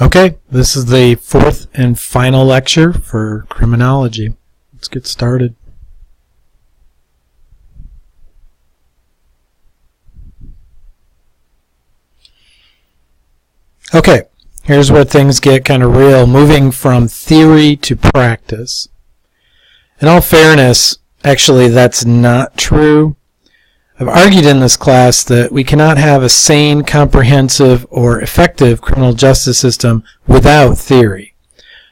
Okay, this is the fourth and final lecture for criminology. Let's get started. Okay, here's where things get kind of real, moving from theory to practice. In all fairness, actually that's not true. I've argued in this class that we cannot have a sane, comprehensive, or effective criminal justice system without theory.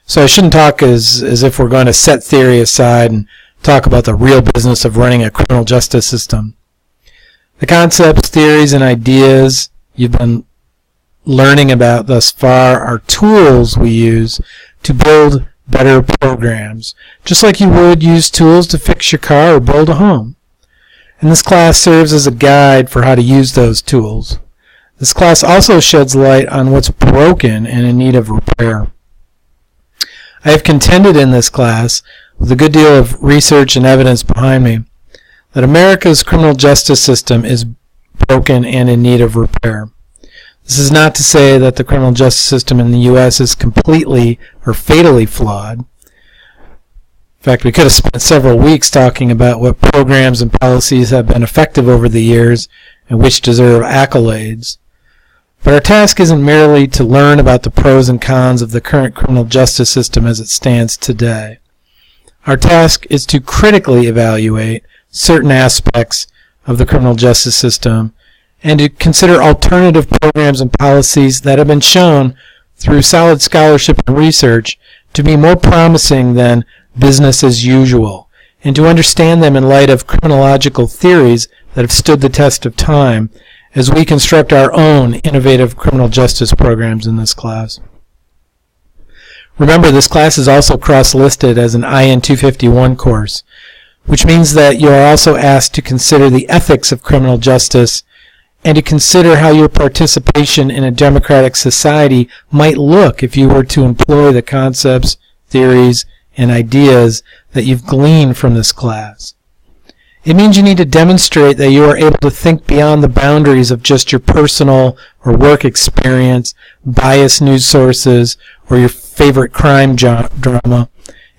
So I shouldn't talk as if we're going to set theory aside and talk about the real business of running a criminal justice system. The concepts, theories, and ideas you've been learning about thus far are tools we use to build better programs, just like you would use tools to fix your car or build a home. And this class serves as a guide for how to use those tools. This class also sheds light on what's broken and in need of repair. I have contended in this class, with a good deal of research and evidence behind me, that America's criminal justice system is broken and in need of repair. This is not to say that the criminal justice system in the U.S. is completely or fatally flawed. In fact, we could have spent several weeks talking about what programs and policies have been effective over the years and which deserve accolades. But our task isn't merely to learn about the pros and cons of the current criminal justice system as it stands today. Our task is to critically evaluate certain aspects of the criminal justice system and to consider alternative programs and policies that have been shown through solid scholarship and research to be more promising than business as usual, and to understand them in light of criminological theories that have stood the test of time as we construct our own innovative criminal justice programs in this class. Remember, this class is also cross-listed as an IN 251 course, which means that you are also asked to consider the ethics of criminal justice and to consider how your participation in a democratic society might look if you were to employ the concepts, theories, and ideas that you've gleaned from this class. It means you need to demonstrate that you are able to think beyond the boundaries of just your personal or work experience, biased news sources, or your favorite crime drama,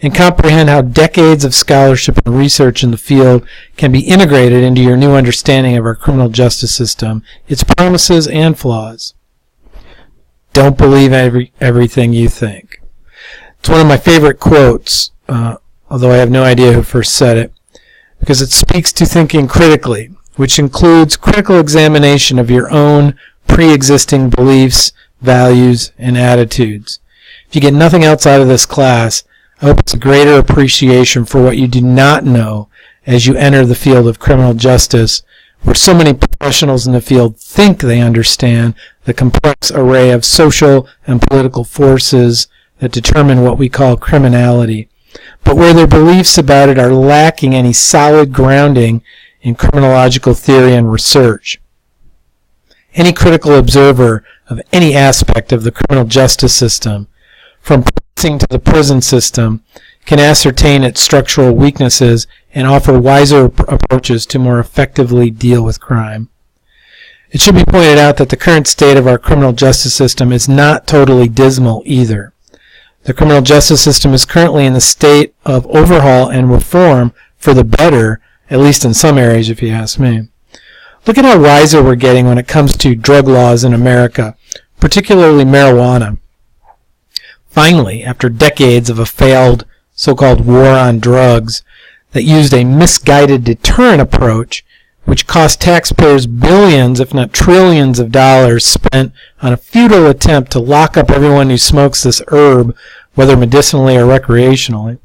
and comprehend how decades of scholarship and research in the field can be integrated into your new understanding of our criminal justice system, its promises and flaws. Don't believe everything you think. It's one of my favorite quotes, although I have no idea who first said it, because it speaks to thinking critically, which includes critical examination of your own pre-existing beliefs, values, and attitudes. If you get nothing else out of this class, I hope it's a greater appreciation for what you do not know as you enter the field of criminal justice, where so many professionals in the field think they understand the complex array of social and political forces that determine what we call criminality, but where their beliefs about it are lacking any solid grounding in criminological theory and research. Any critical observer of any aspect of the criminal justice system, from policing to the prison system, can ascertain its structural weaknesses and offer wiser approaches to more effectively deal with crime. It should be pointed out that the current state of our criminal justice system is not totally dismal either. The criminal justice system is currently in the state of overhaul and reform for the better, at least in some areas if you ask me. Look at how wiser we're getting when it comes to drug laws in America, particularly marijuana. Finally, after decades of a failed so-called war on drugs that used a misguided deterrent approach, which cost taxpayers billions, if not trillions of dollars spent on a futile attempt to lock up everyone who smokes this herb, whether medicinally or recreationally,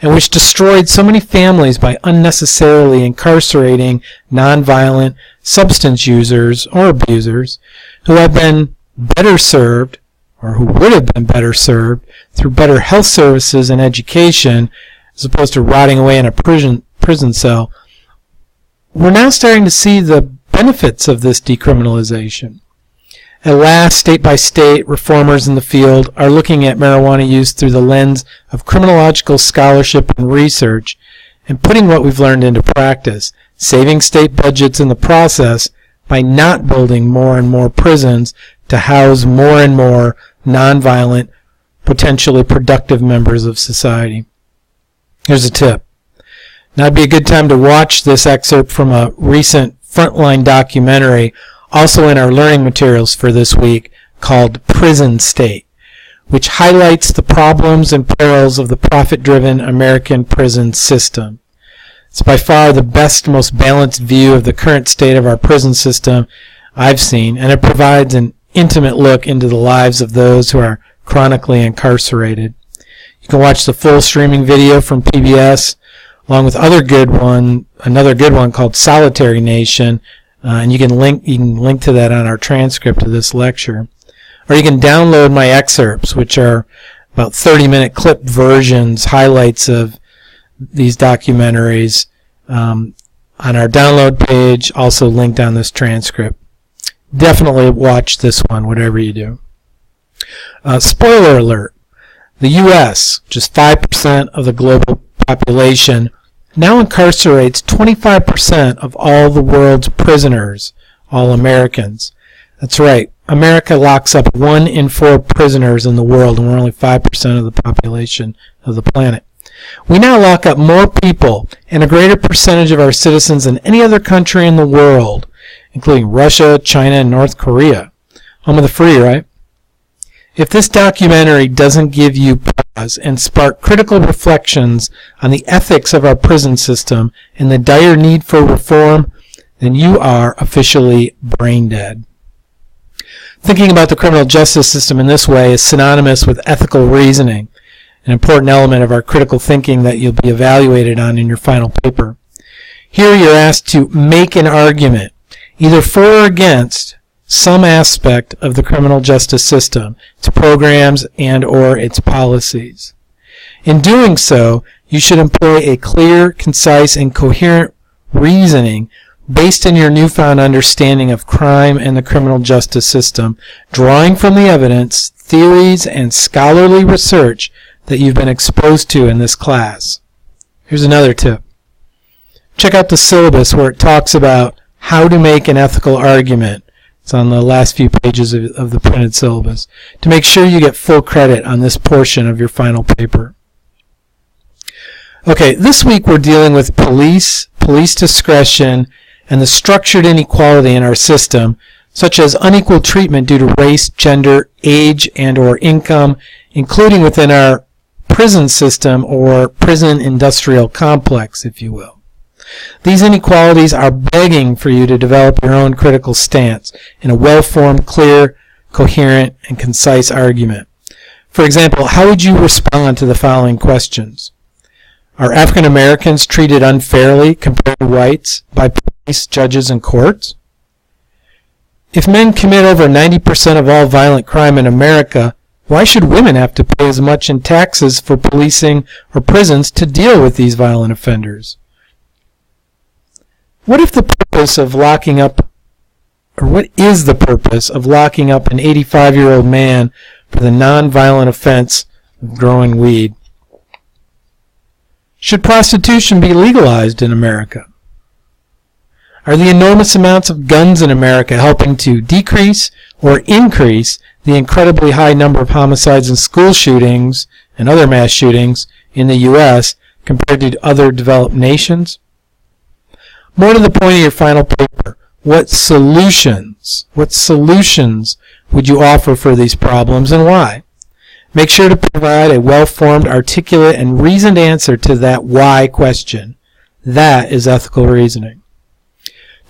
and which destroyed so many families by unnecessarily incarcerating nonviolent substance users or abusers who have been better served, or who would have been better served, through better health services and education, as opposed to rotting away in a prison cell. We're now starting to see the benefits of this decriminalization. At last, state by state, reformers in the field are looking at marijuana use through the lens of criminological scholarship and research and putting what we've learned into practice, saving state budgets in the process by not building more and more prisons to house more and more nonviolent, potentially productive members of society. Here's a tip. Now would be a good time to watch this excerpt from a recent Frontline documentary, also in our learning materials for this week, called Prison State, which highlights the problems and perils of the profit-driven American prison system. It's by far the best, most balanced view of the current state of our prison system I've seen, and it provides an intimate look into the lives of those who are chronically incarcerated. You can watch the full streaming video from PBS, along with another good one called Solitary Nation, and you can link to that on our transcript of this lecture. Or you can download my excerpts, which are about 30-minute clip versions, highlights of these documentaries, on our download page, also linked on this transcript. Definitely watch this one, whatever you do. Spoiler alert. The U.S., just 5% of the global population, now incarcerates 25% of all the world's prisoners, all Americans. That's right. America locks up 1 in 4 prisoners in the world, and we're only 5% of the population of the planet. We now lock up more people and a greater percentage of our citizens than any other country in the world, including Russia, China, and North Korea. Home of the free, right? If this documentary doesn't give you pause and spark critical reflections on the ethics of our prison system and the dire need for reform, then you are officially brain dead. Thinking about the criminal justice system in this way is synonymous with ethical reasoning, an important element of our critical thinking that you'll be evaluated on in your final paper. Here you're asked to make an argument, either for or against some aspect of the criminal justice system, its programs and or its policies. In doing so, you should employ a clear, concise, and coherent reasoning based on your newfound understanding of crime and the criminal justice system, drawing from the evidence, theories, and scholarly research that you've been exposed to in this class. Here's another tip. Check out the syllabus where it talks about how to make an ethical argument. It's on the last few pages of the printed syllabus, to make sure you get full credit on this portion of your final paper. Okay, this week we're dealing with police discretion, and the structured inequality in our system, such as unequal treatment due to race, gender, age, and or income, including within our prison system or prison industrial complex, if you will. These inequalities are begging for you to develop your own critical stance in a well-formed, clear, coherent, and concise argument. For example, how would you respond to the following questions? Are African Americans treated unfairly compared to whites by police, judges, and courts? If men commit over 90% of all violent crime in America, why should women have to pay as much in taxes for policing or prisons to deal with these violent offenders? What if the purpose of locking up, or what is the purpose of locking up an 85-year-old man for the non-violent offense of growing weed? Should prostitution be legalized in America? Are the enormous amounts of guns in America helping to decrease or increase the incredibly high number of homicides and school shootings and other mass shootings in the U.S. compared to other developed nations? More to the point of your final paper, what solutions would you offer for these problems and why? Make sure to provide a well-formed, articulate, and reasoned answer to that why question. That is ethical reasoning.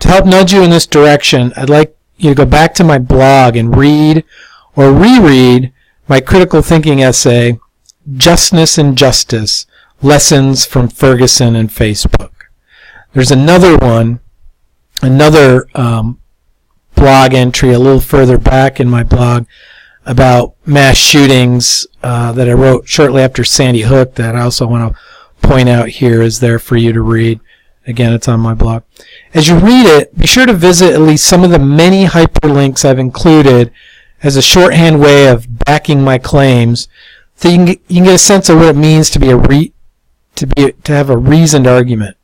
To help nudge you in this direction, I'd like you to go back to my blog and read or reread my critical thinking essay, Justness and Justice, Lessons from Ferguson and Facebook. There's another one, blog entry a little further back in my blog about mass shootings that I wrote shortly after Sandy Hook that I also want to point out here is there for you to read. Again, it's on my blog. As you read it, be sure to visit at least some of the many hyperlinks I've included as a shorthand way of backing my claims, so you can get a sense of what it means to have a reasoned argument.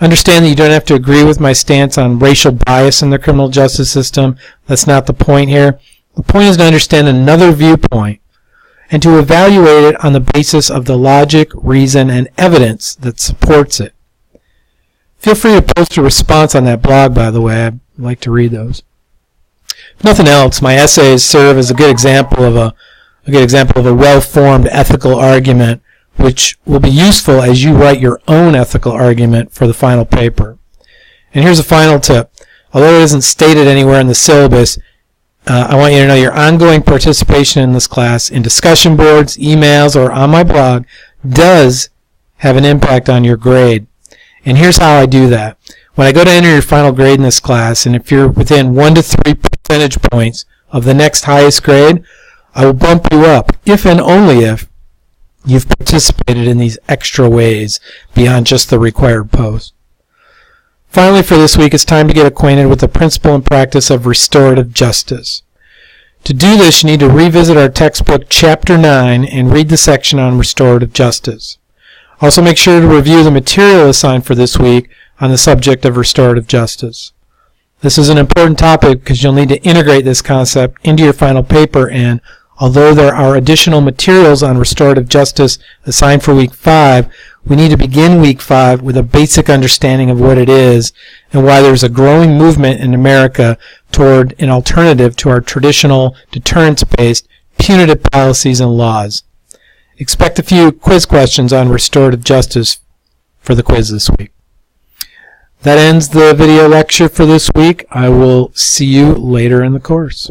Understand that you don't have to agree with my stance on racial bias in the criminal justice system. That's not the point here. The point is to understand another viewpoint and to evaluate it on the basis of the logic, reason, and evidence that supports it. Feel free to post a response on that blog, by the way. I'd like to read those. If nothing else, my essays serve as a good example of a well-formed ethical argument, which will be useful as you write your own ethical argument for the final paper. And here's a final tip. Although it isn't stated anywhere in the syllabus, I want you to know your ongoing participation in this class in discussion boards, emails, or on my blog does have an impact on your grade. And here's how I do that. When I go to enter your final grade in this class, and if you're within 1 to 3 percentage points of the next highest grade, I will bump you up, if and only if you've participated in these extra ways beyond just the required post. Finally, for this week, it's time to get acquainted with the principle and practice of restorative justice. To do this, you need to revisit our textbook, Chapter 9, and read the section on restorative justice. Also, make sure to review the material assigned for this week on the subject of restorative justice. This is an important topic because you'll need to integrate this concept into your final paper, and although there are additional materials on restorative justice assigned for Week 5, we need to begin Week 5 with a basic understanding of what it is and why there's a growing movement in America toward an alternative to our traditional deterrence-based punitive policies and laws. Expect a few quiz questions on restorative justice for the quiz this week. That ends the video lecture for this week. I will see you later in the course.